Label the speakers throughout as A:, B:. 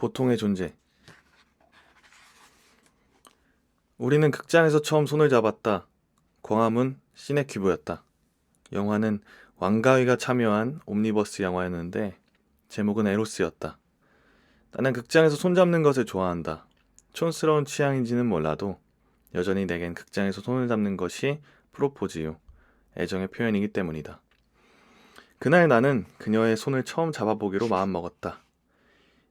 A: 보통의 존재. 우리는 극장에서 처음 손을 잡았다. 광화문 시네큐브였다. 영화는 왕가위가 참여한 옴니버스 영화였는데 제목은 에로스였다. 나는 극장에서 손잡는 것을 좋아한다. 촌스러운 취향인지는 몰라도 여전히 내겐 극장에서 손을 잡는 것이 프로포즈요. 애정의 표현이기 때문이다. 그날 나는 그녀의 손을 처음 잡아보기로 마음먹었다.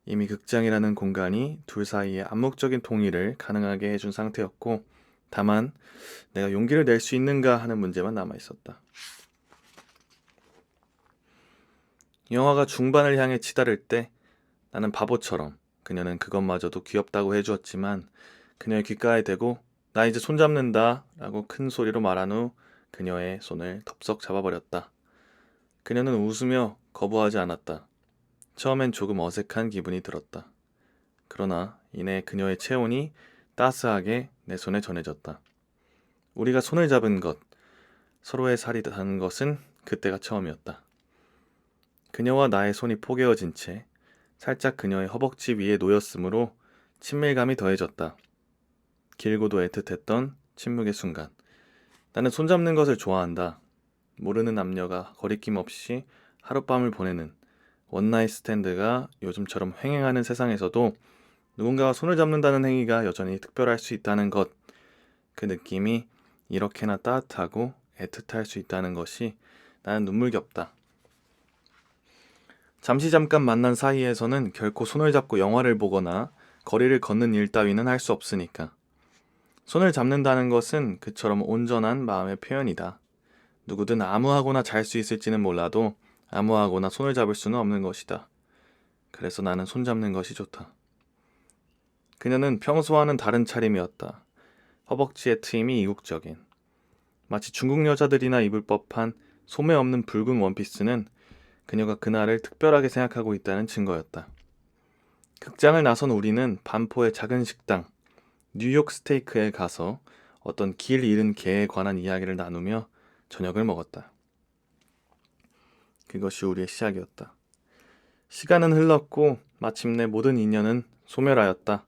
A: 이미 극장이라는 공간이 둘 사이의 암묵적인 통일을 가능하게 해준 상태였고, 다만 내가 용기를 낼 수 있는가 하는 문제만 남아있었다. 영화가 중반을 향해 치달을 때 나는 바보처럼 그녀는 그것마저도 귀엽다고 해주었지만 그녀의 귓가에 대고 나 이제 손잡는다 라고 큰 소리로 말한 후 그녀의 손을 덥석 잡아버렸다. 그녀는 웃으며 거부하지 않았다. 처음엔 조금 어색한 기분이 들었다. 그러나 이내 그녀의 체온이 따스하게 내 손에 전해졌다. 우리가 손을 잡은 것, 서로의 살이 닿은 것은 그때가 처음이었다. 그녀와 나의 손이 포개어진 채 살짝 그녀의 허벅지 위에 놓였으므로 친밀감이 더해졌다. 길고도 애틋했던 침묵의 순간. 나는 손잡는 것을 좋아한다. 모르는 남녀가 거리낌 없이 하룻밤을 보내는 원나잇 스탠드가 요즘처럼 횡행하는 세상에서도 누군가와 손을 잡는다는 행위가 여전히 특별할 수 있다는 것, 그 느낌이 이렇게나 따뜻하고 애틋할 수 있다는 것이 나는 눈물겹다. 잠깐 만난 사이에서는 결코 손을 잡고 영화를 보거나 거리를 걷는 일 따위는 할 수 없으니까. 손을 잡는다는 것은 그처럼 온전한 마음의 표현이다. 누구든 아무하고나 잘 수 있을지는 몰라도 아무하고나 손을 잡을 수는 없는 것이다. 그래서 나는 손 잡는 것이 좋다. 그녀는 평소와는 다른 차림이었다. 허벅지의 트임이 이국적인. 마치 중국 여자들이나 입을 법한 소매 없는 붉은 원피스는 그녀가 그날을 특별하게 생각하고 있다는 증거였다. 극장을 나선 우리는 반포의 작은 식당, 뉴욕 스테이크에 가서 어떤 길 잃은 개에 관한 이야기를 나누며 저녁을 먹었다. 그것이 우리의 시작이었다. 시간은 흘렀고 마침내 모든 인연은 소멸하였다.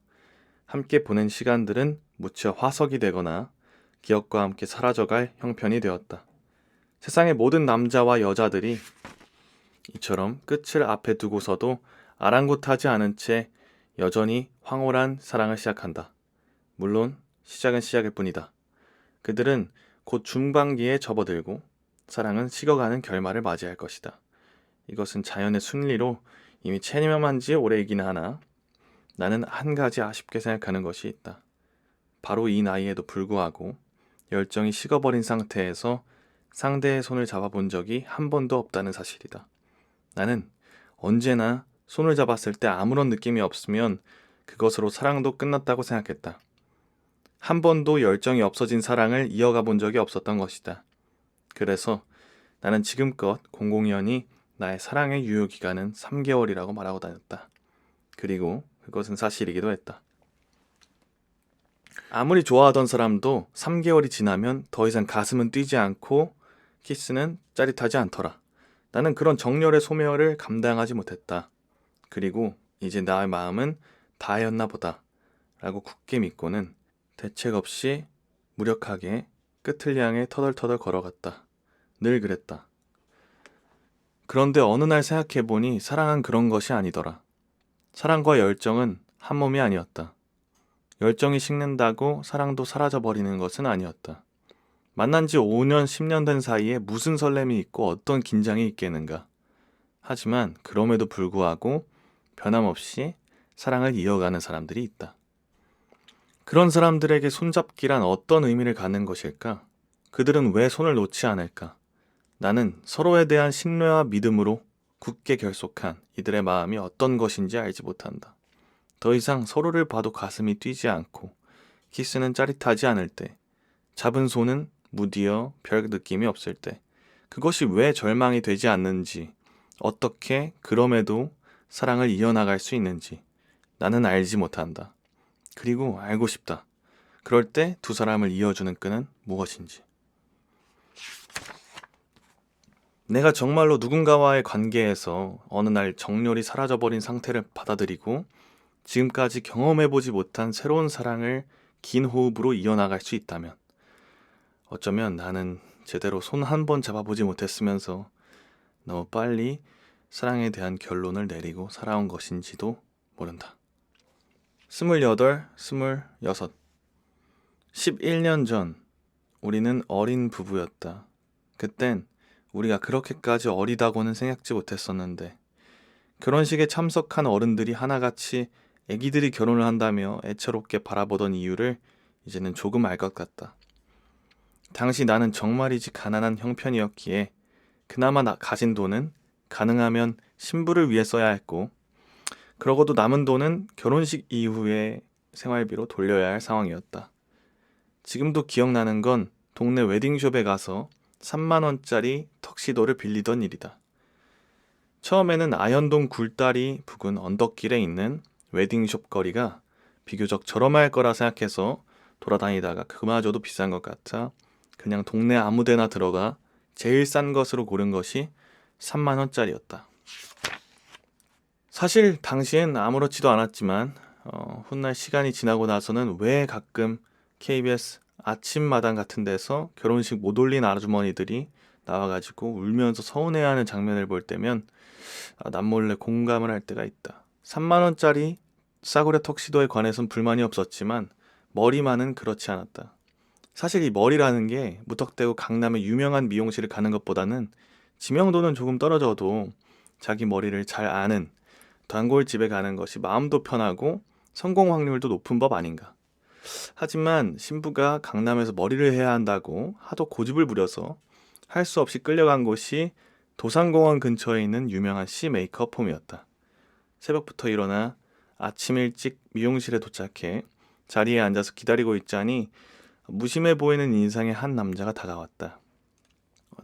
A: 함께 보낸 시간들은 무쳐 화석이 되거나 기억과 함께 사라져갈 형편이 되었다. 세상의 모든 남자와 여자들이 이처럼 끝을 앞에 두고서도 아랑곳하지 않은 채 여전히 황홀한 사랑을 시작한다. 물론 시작은 시작일 뿐이다. 그들은 곧 중반기에 접어들고 사랑은 식어가는 결말을 맞이할 것이다. 이것은 자연의 순리로 이미 체념한 지 오래이긴 하나 나는 한 가지 아쉽게 생각하는 것이 있다. 바로 이 나이에도 불구하고 열정이 식어버린 상태에서 상대의 손을 잡아본 적이 한 번도 없다는 사실이다. 나는 언제나 손을 잡았을 때 아무런 느낌이 없으면 그것으로 사랑도 끝났다고 생각했다. 한 번도 열정이 없어진 사랑을 이어가 본 적이 없었던 것이다. 그래서 나는 지금껏 002년이 나의 사랑의 유효기간은 3개월이라고 말하고 다녔다. 그리고 그것은 사실이기도 했다. 아무리 좋아하던 사람도 3개월이 지나면 더 이상 가슴은 뛰지 않고 키스는 짜릿하지 않더라. 나는 그런 정열의 소멸을 감당하지 못했다. 그리고 이제 나의 마음은 다였나 보다 라고 굳게 믿고는 대책 없이 무력하게 끝을 향해 터덜터덜 걸어갔다. 늘 그랬다. 그런데 어느 날 생각해보니 사랑은 그런 것이 아니더라. 사랑과 열정은 한 몸이 아니었다. 열정이 식는다고 사랑도 사라져버리는 것은 아니었다. 만난 지 5년, 10년 된 사이에 무슨 설렘이 있고 어떤 긴장이 있겠는가. 하지만 그럼에도 불구하고 변함없이 사랑을 이어가는 사람들이 있다. 그런 사람들에게 손잡기란 어떤 의미를 갖는 것일까? 그들은 왜 손을 놓지 않을까? 나는 서로에 대한 신뢰와 믿음으로 굳게 결속한 이들의 마음이 어떤 것인지 알지 못한다. 더 이상 서로를 봐도 가슴이 뛰지 않고 키스는 짜릿하지 않을 때, 잡은 손은 무디어 별 느낌이 없을 때, 그것이 왜 절망이 되지 않는지, 어떻게 그럼에도 사랑을 이어나갈 수 있는지 나는 알지 못한다. 그리고 알고 싶다. 그럴 때 두 사람을 이어주는 끈은 무엇인지. 내가 정말로 누군가와의 관계에서 어느 날 정열이 사라져버린 상태를 받아들이고 지금까지 경험해보지 못한 새로운 사랑을 긴 호흡으로 이어나갈 수 있다면, 어쩌면 나는 제대로 손 한 번 잡아보지 못했으면서 너무 빨리 사랑에 대한 결론을 내리고 살아온 것인지도 모른다. 28, 26. 11년 전 우리는 어린 부부였다. 그땐 우리가 그렇게까지 어리다고는 생각지 못했었는데 결혼식에 참석한 어른들이 하나같이 애기들이 결혼을 한다며 애처롭게 바라보던 이유를 이제는 조금 알 것 같다. 당시 나는 정말이지 가난한 형편이었기에 그나마 가진 돈은 가능하면 신부를 위해 써야 했고, 그러고도 남은 돈은 결혼식 이후의 생활비로 돌려야 할 상황이었다. 지금도 기억나는 건 동네 웨딩숍에 가서 3만 원짜리 턱시도를 빌리던 일이다. 처음에는 아현동 굴다리 부근 언덕길에 있는 웨딩숍 거리가 비교적 저렴할 거라 생각해서 돌아다니다가 그마저도 비싼 것 같아 그냥 동네 아무데나 들어가 제일 싼 것으로 고른 것이 3만 원짜리였다. 사실 당시엔 아무렇지도 않았지만 훗날 시간이 지나고 나서는 왜 가끔 KBS 아침마당 같은 데서 결혼식 못 올린 아주머니들이 나와가지고 울면서 서운해하는 장면을 볼 때면 남몰래 공감을 할 때가 있다. 3만 원짜리 싸구려 턱시도에 관해선 불만이 없었지만 머리만은 그렇지 않았다. 사실 이 머리라는 게 무턱대고 강남의 유명한 미용실을 가는 것보다는 지명도는 조금 떨어져도 자기 머리를 잘 아는 단골집에 가는 것이 마음도 편하고 성공 확률도 높은 법 아닌가. 하지만 신부가 강남에서 머리를 해야 한다고 하도 고집을 부려서 할 수 없이 끌려간 곳이 도산공원 근처에 있는 유명한 C 메이크업 홈이었다. 새벽부터 일어나 아침 일찍 미용실에 도착해 자리에 앉아서 기다리고 있자니 무심해 보이는 인상의 한 남자가 다가왔다.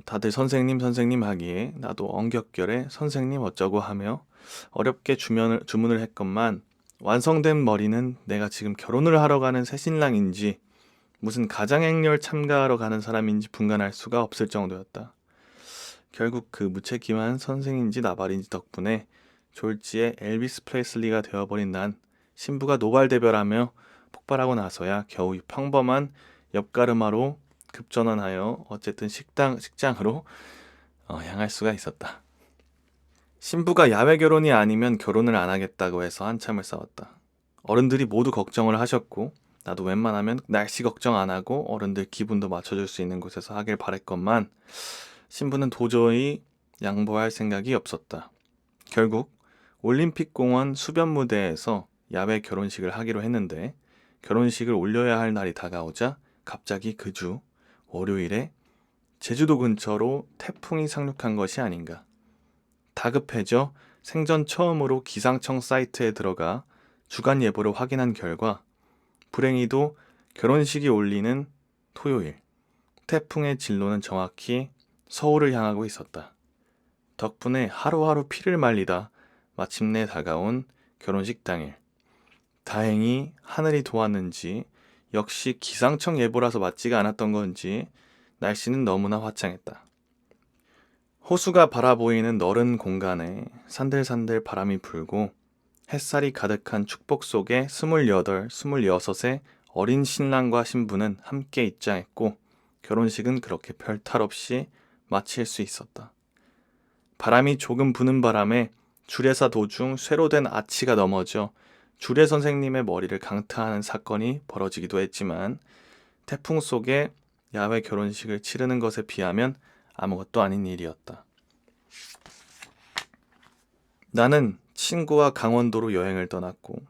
A: 다들 선생님 선생님 하기에 나도 엉겹결에 선생님 어쩌고 하며 어렵게 주문을 했건만 완성된 머리는 내가 지금 결혼을 하러 가는 새신랑인지 무슨 가장행렬 참가하러 가는 사람인지 분간할 수가 없을 정도였다. 결국 그 무책임한 선생인지 나발인지 덕분에 졸지에 엘비스 프레슬리가 되어버린 난 신부가 노발대발하며 폭발하고 나서야 겨우 평범한 옆가르마로 급전환하여 어쨌든 식장으로 향할 수가 있었다. 신부가 야외 결혼이 아니면 결혼을 안 하겠다고 해서 한참을 싸웠다. 어른들이 모두 걱정을 하셨고 나도 웬만하면 날씨 걱정 안 하고 어른들 기분도 맞춰줄 수 있는 곳에서 하길 바랬건만 신부는 도저히 양보할 생각이 없었다. 결국 올림픽공원 수변 무대에서 야외 결혼식을 하기로 했는데 결혼식을 올려야 할 날이 다가오자 갑자기 그 주 월요일에 제주도 근처로 태풍이 상륙한 것이 아닌가. 다급해져 생전 처음으로 기상청 사이트에 들어가 주간 예보를 확인한 결과 불행히도 결혼식이 올리는 토요일 태풍의 진로는 정확히 서울을 향하고 있었다. 덕분에 하루하루 피를 말리다 마침내 다가온 결혼식 당일. 다행히 하늘이 도왔는지 역시 기상청 예보라서 맞지가 않았던 건지 날씨는 너무나 화창했다. 호수가 바라보이는 너른 공간에 산들산들 바람이 불고 햇살이 가득한 축복 속에 28, 26의 어린 신랑과 신부는 함께 입장했고 결혼식은 그렇게 별탈 없이 마칠 수 있었다. 바람이 조금 부는 바람에 주례사 도중 쇠로 된 아치가 넘어져 주례 선생님의 머리를 강타하는 사건이 벌어지기도 했지만 태풍 속에 야외 결혼식을 치르는 것에 비하면 아무것도 아닌 일이었다. 나는 친구와 강원도로 여행을 떠났고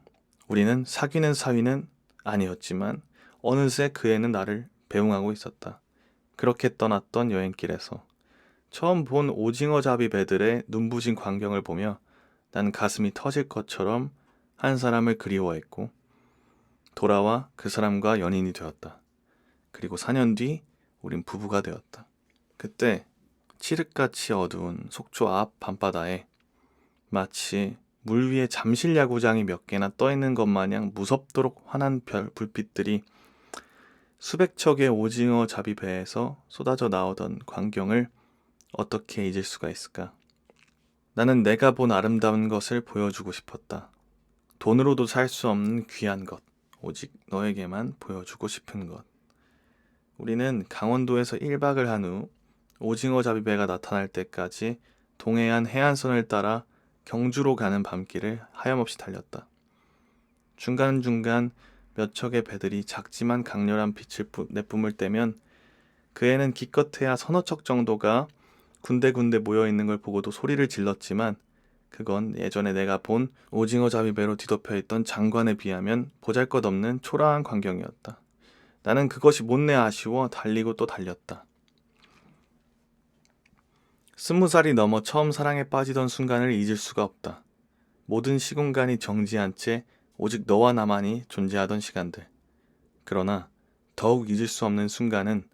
A: 우리는 사귀는 사위는 아니었지만 어느새 그 애는 나를 배웅하고 있었다. 그렇게 떠났던 여행길에서 처음 본 오징어 잡이 배들의 눈부신 광경을 보며 난 가슴이 터질 것처럼 한 사람을 그리워했고 돌아와 그 사람과 연인이 되었다. 그리고 4년 뒤 우린 부부가 되었다. 그때 칠흑같이 어두운 속초 앞 밤바다에 마치 물 위에 잠실 야구장이 몇 개나 떠있는 것 마냥 무섭도록 환한 불빛들이 수백 척의 오징어 잡이 배에서 쏟아져 나오던 광경을 어떻게 잊을 수가 있을까? 나는 내가 본 아름다운 것을 보여주고 싶었다. 돈으로도 살 수 없는 귀한 것, 오직 너에게만 보여주고 싶은 것. 우리는 강원도에서 1박을 한 후 오징어 잡이배가 나타날 때까지 동해안 해안선을 따라 경주로 가는 밤길을 하염없이 달렸다. 중간중간 몇 척의 배들이 작지만 강렬한 빛을 내뿜을 때면 그 애는 기껏해야 서너 척 정도가 군데군데 모여있는 걸 보고도 소리를 질렀지만 그건 예전에 내가 본 오징어 잡이배로 뒤덮여 있던 장관에 비하면 보잘것없는 초라한 광경이었다. 나는 그것이 못내 아쉬워 달리고 또 달렸다. 20살이 넘어 처음 사랑에 빠지던 순간을 잊을 수가 없다. 모든 시공간이 정지한 채 오직 너와 나만이 존재하던 시간들. 그러나 더욱 잊을 수 없는 순간은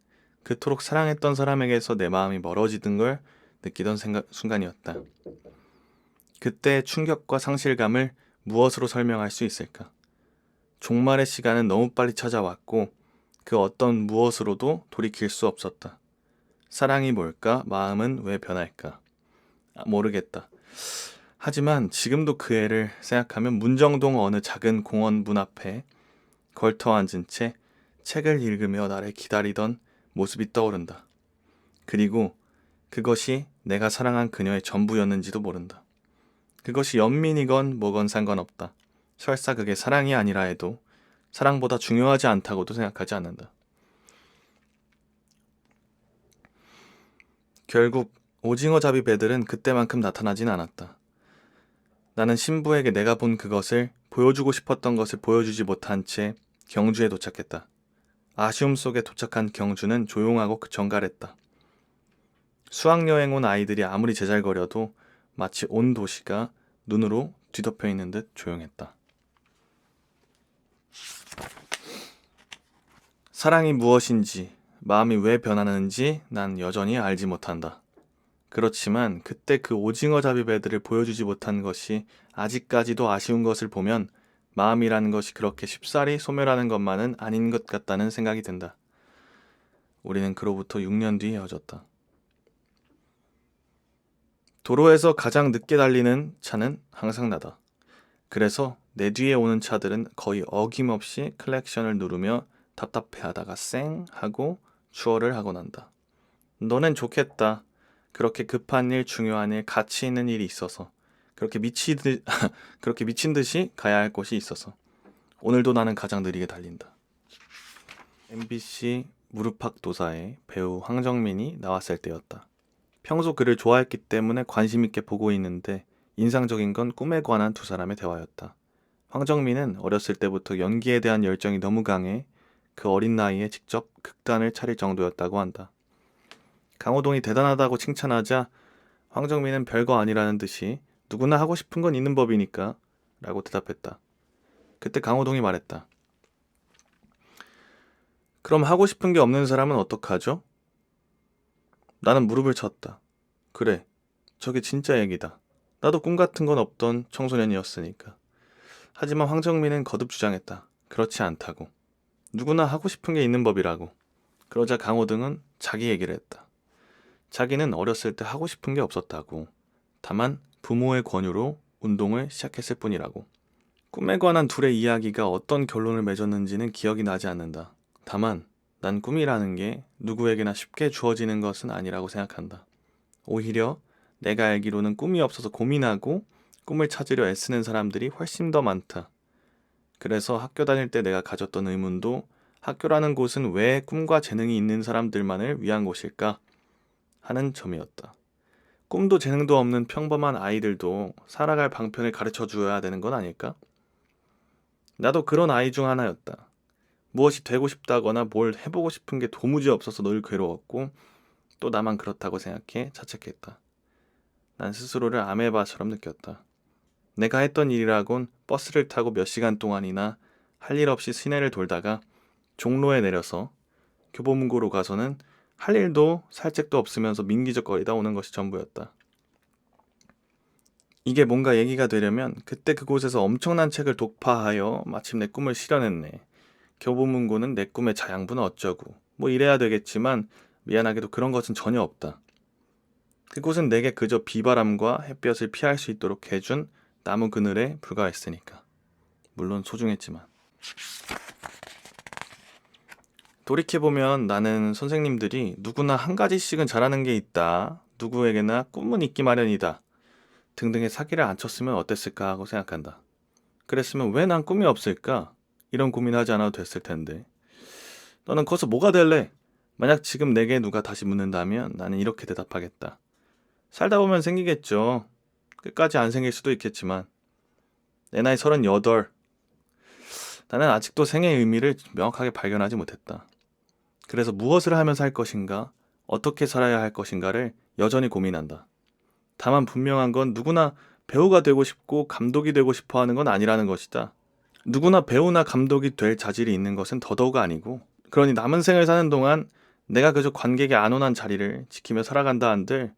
A: 그토록 사랑했던 사람에게서 내 마음이 멀어지던 걸 느끼던 순간이었다. 그때의 충격과 상실감을 무엇으로 설명할 수 있을까? 종말의 시간은 너무 빨리 찾아왔고 그 어떤 무엇으로도 돌이킬 수 없었다. 사랑이 뭘까? 마음은 왜 변할까? 모르겠다. 하지만 지금도 그 애를 생각하면 문정동 어느 작은 공원 문 앞에 걸터 앉은 채 책을 읽으며 나를 기다리던 모습이 떠오른다. 그리고 그것이 내가 사랑한 그녀의 전부였는지도 모른다. 그것이 연민이건 뭐건 상관없다. 설사 그게 사랑이 아니라 해도 사랑보다 중요하지 않다고도 생각하지 않는다. 결국 오징어 잡이 배들은 그때만큼 나타나진 않았다. 나는 신부에게 내가 본 그것을 보여주고 싶었던 것을 보여주지 못한 채 경주에 도착했다. 아쉬움 속에 도착한 경주는 조용하고 정갈했다. 수학여행 온 아이들이 아무리 제잘거려도 마치 온 도시가 눈으로 뒤덮여 있는 듯 조용했다. 사랑이 무엇인지, 마음이 왜 변하는지 난 여전히 알지 못한다. 그렇지만 그때 그 오징어 잡이 배들을 보여주지 못한 것이 아직까지도 아쉬운 것을 보면 마음이라는 것이 그렇게 쉽사리 소멸하는 것만은 아닌 것 같다는 생각이 든다. 우리는 그로부터 6년 뒤에 헤어졌다. 도로에서 가장 늦게 달리는 차는 항상 나다. 그래서 내 뒤에 오는 차들은 거의 어김없이 클렉션을 누르며 답답해하다가 쌩 하고 추월을 하고 난다. 너넨 좋겠다. 그렇게 급한 일, 중요한 일, 가치 있는 일이 있어서 그렇게 미친 듯이 가야 할 곳이 있어서 오늘도 나는 가장 느리게 달린다. MBC 무릎팍도사에 배우 황정민이 나왔을 때였다. 평소 그를 좋아했기 때문에 관심 있게 보고 있는데 인상적인 건 꿈에 관한 두 사람의 대화였다. 황정민은 어렸을 때부터 연기에 대한 열정이 너무 강해 그 어린 나이에 직접 극단을 차릴 정도였다고 한다. 강호동이 대단하다고 칭찬하자 황정민은 별거 아니라는 듯이 누구나 하고 싶은 건 있는 법이니까 라고 대답했다. 그때 강호동이 말했다. 그럼 하고 싶은 게 없는 사람은 어떡하죠? 나는 무릎을 쳤다. 그래, 저게 진짜 얘기다. 나도 꿈 같은 건 없던 청소년이었으니까. 하지만 황정민은 거듭 주장했다. 그렇지 않다고. 누구나 하고 싶은 게 있는 법이라고. 그러자 강호동은 자기 얘기를 했다. 자기는 어렸을 때 하고 싶은 게 없었다고. 다만 부모의 권유로 운동을 시작했을 뿐이라고. 꿈에 관한 둘의 이야기가 어떤 결론을 맺었는지는 기억이 나지 않는다. 다만 난 꿈이라는 게 누구에게나 쉽게 주어지는 것은 아니라고 생각한다. 오히려 내가 알기로는 꿈이 없어서 고민하고 꿈을 찾으려 애쓰는 사람들이 훨씬 더 많다. 그래서 학교 다닐 때 내가 가졌던 의문도 학교라는 곳은 왜 꿈과 재능이 있는 사람들만을 위한 곳일까? 하는 점이었다. 꿈도 재능도 없는 평범한 아이들도 살아갈 방편을 가르쳐 주어야 되는 건 아닐까? 나도 그런 아이 중 하나였다. 무엇이 되고 싶다거나 뭘 해보고 싶은 게 도무지 없어서 늘 괴로웠고 또 나만 그렇다고 생각해 자책했다. 난 스스로를 아메바처럼 느꼈다. 내가 했던 일이라곤 버스를 타고 몇 시간 동안이나 할 일 없이 시내를 돌다가 종로에 내려서 교보문고로 가서는 할 일도 살 책도 없으면서 민기적거리다 오는 것이 전부였다. 이게 뭔가 얘기가 되려면 그때 그곳에서 엄청난 책을 독파하여 마침내 꿈을 실현했네. 교보문고는 내 꿈의 자양분은 어쩌고 뭐 이래야 되겠지만 미안하게도 그런 것은 전혀 없다. 그곳은 내게 그저 비바람과 햇볕을 피할 수 있도록 해준 나무 그늘에 불과했으니까. 물론 소중했지만. 돌이켜보면 나는 선생님들이 누구나 한 가지씩은 잘하는 게 있다, 누구에게나 꿈은 있기 마련이다 등등의 사기를 안 쳤으면 어땠을까 하고 생각한다. 그랬으면 왜 난 꿈이 없을까? 이런 고민하지 않아도 됐을 텐데. 너는 커서 뭐가 될래? 만약 지금 내게 누가 다시 묻는다면 나는 이렇게 대답하겠다. 살다 보면 생기겠죠. 끝까지 안 생길 수도 있겠지만. 내 나이 38. 나는 아직도 생의 의미를 명확하게 발견하지 못했다. 그래서 무엇을 하며 살 것인가, 어떻게 살아야 할 것인가를 여전히 고민한다. 다만 분명한 건 누구나 배우가 되고 싶고 감독이 되고 싶어 하는 건 아니라는 것이다. 누구나 배우나 감독이 될 자질이 있는 것은 더더욱 아니고, 그러니 남은 생을 사는 동안 내가 그저 관객의 안온한 자리를 지키며 살아간다 한들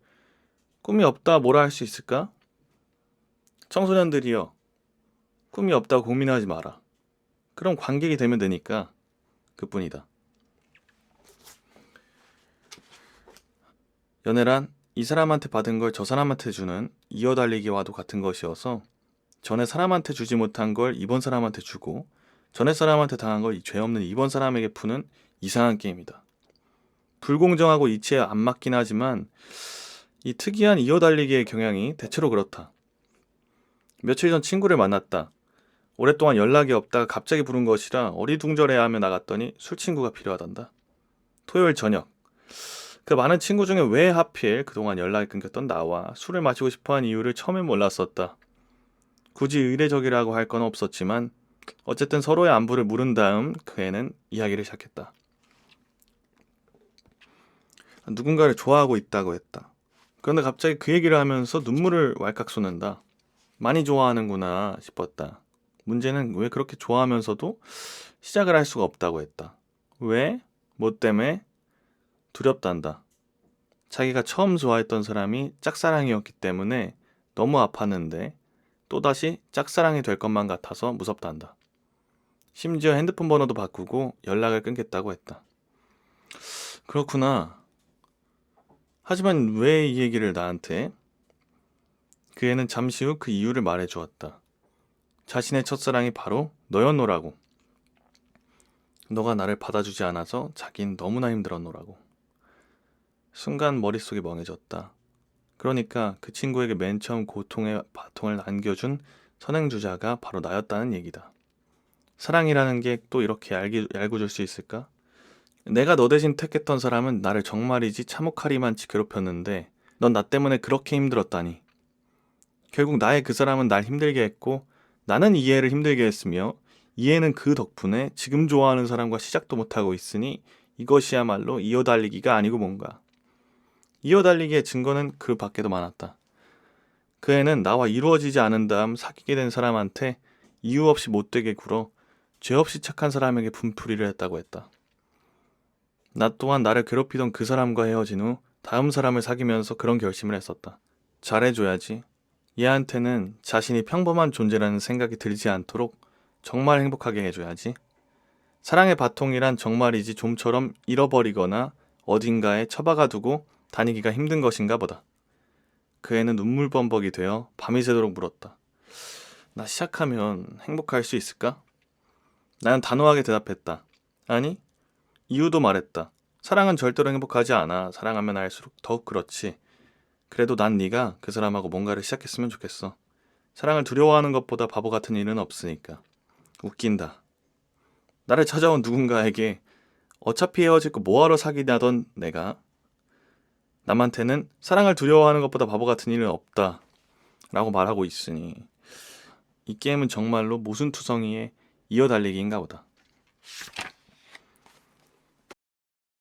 A: 꿈이 없다 뭐라 할 수 있을까? 청소년들이여, 꿈이 없다고 고민하지 마라. 그럼 관객이 되면 되니까 그뿐이다. 연애란 이 사람한테 받은 걸 저 사람한테 주는 이어달리기와도 같은 것이어서 전에 사람한테 주지 못한 걸 이번 사람한테 주고 전에 사람한테 당한 걸 죄 없는 이번 사람에게 푸는 이상한 게임이다. 불공정하고 이치에 안 맞긴 하지만 이 특이한 이어달리기의 경향이 대체로 그렇다. 며칠 전 친구를 만났다. 오랫동안 연락이 없다가 갑자기 부른 것이라 어리둥절해하며 나갔더니 술 친구가 필요하단다. 토요일 저녁. 그 많은 친구 중에 왜 하필 그동안 연락이 끊겼던 나와 술을 마시고 싶어한 이유를 처음엔 몰랐었다. 굳이 의례적이라고 할 건 없었지만 어쨌든 서로의 안부를 물은 다음 그 애는 이야기를 시작했다. 누군가를 좋아하고 있다고 했다. 그런데 갑자기 그 얘기를 하면서 눈물을 왈칵 쏟는다. 많이 좋아하는구나 싶었다. 문제는 왜 그렇게 좋아하면서도 시작을 할 수가 없다고 했다. 왜? 뭐 때문에? 두렵단다. 자기가 처음 좋아했던 사람이 짝사랑이었기 때문에 너무 아팠는데 또다시 짝사랑이 될 것만 같아서 무섭단다. 심지어 핸드폰 번호도 바꾸고 연락을 끊겠다고 했다. 그렇구나. 하지만 왜 이 얘기를 나한테? 그 애는 잠시 후 그 이유를 말해 주었다. 자신의 첫사랑이 바로 너였노라고. 너가 나를 받아주지 않아서 자긴 너무나 힘들었노라고. 순간 머릿속이 멍해졌다. 그러니까 그 친구에게 맨 처음 고통의 바통을 안겨준 선행주자가 바로 나였다는 얘기다. 사랑이라는 게 또 이렇게 얄궂을 수 있을까? 내가 너 대신 택했던 사람은 나를 정말이지 참혹하리만치 괴롭혔는데 넌 나 때문에 그렇게 힘들었다니. 결국 나의 그 사람은 날 힘들게 했고 나는 이 애를 힘들게 했으며 이 애는 그 덕분에 지금 좋아하는 사람과 시작도 못하고 있으니 이것이야말로 이어달리기가 아니고 뭔가. 이어달리기의 증거는 그 밖에도 많았다. 그 애는 나와 이루어지지 않은 다음 사귀게 된 사람한테 이유 없이 못되게 굴어 죄 없이 착한 사람에게 분풀이를 했다고 했다. 나 또한 나를 괴롭히던 그 사람과 헤어진 후 다음 사람을 사귀면서 그런 결심을 했었다. 잘해줘야지. 얘한테는 자신이 평범한 존재라는 생각이 들지 않도록 정말 행복하게 해줘야지. 사랑의 바통이란 정말이지 좀처럼 잃어버리거나 어딘가에 처박아 두고 다니기가 힘든 것인가 보다. 그 애는 눈물범벅이 되어 밤이 새도록 물었다. 나 시작하면 행복할 수 있을까? 나는 단호하게 대답했다. 아니, 이유도 말했다. 사랑은 절대로 행복하지 않아. 사랑하면 할수록 더욱 그렇지. 그래도 난 네가 그 사람하고 뭔가를 시작했으면 좋겠어. 사랑을 두려워하는 것보다 바보 같은 일은 없으니까. 웃긴다. 나를 찾아온 누군가에게 어차피 헤어질 거 뭐하러 사귀냐던 내가 남한테는 사랑을 두려워하는 것보다 바보 같은 일은 없다 라고 말하고 있으니 이 게임은 정말로 모순투성이의 이어달리기인가 보다.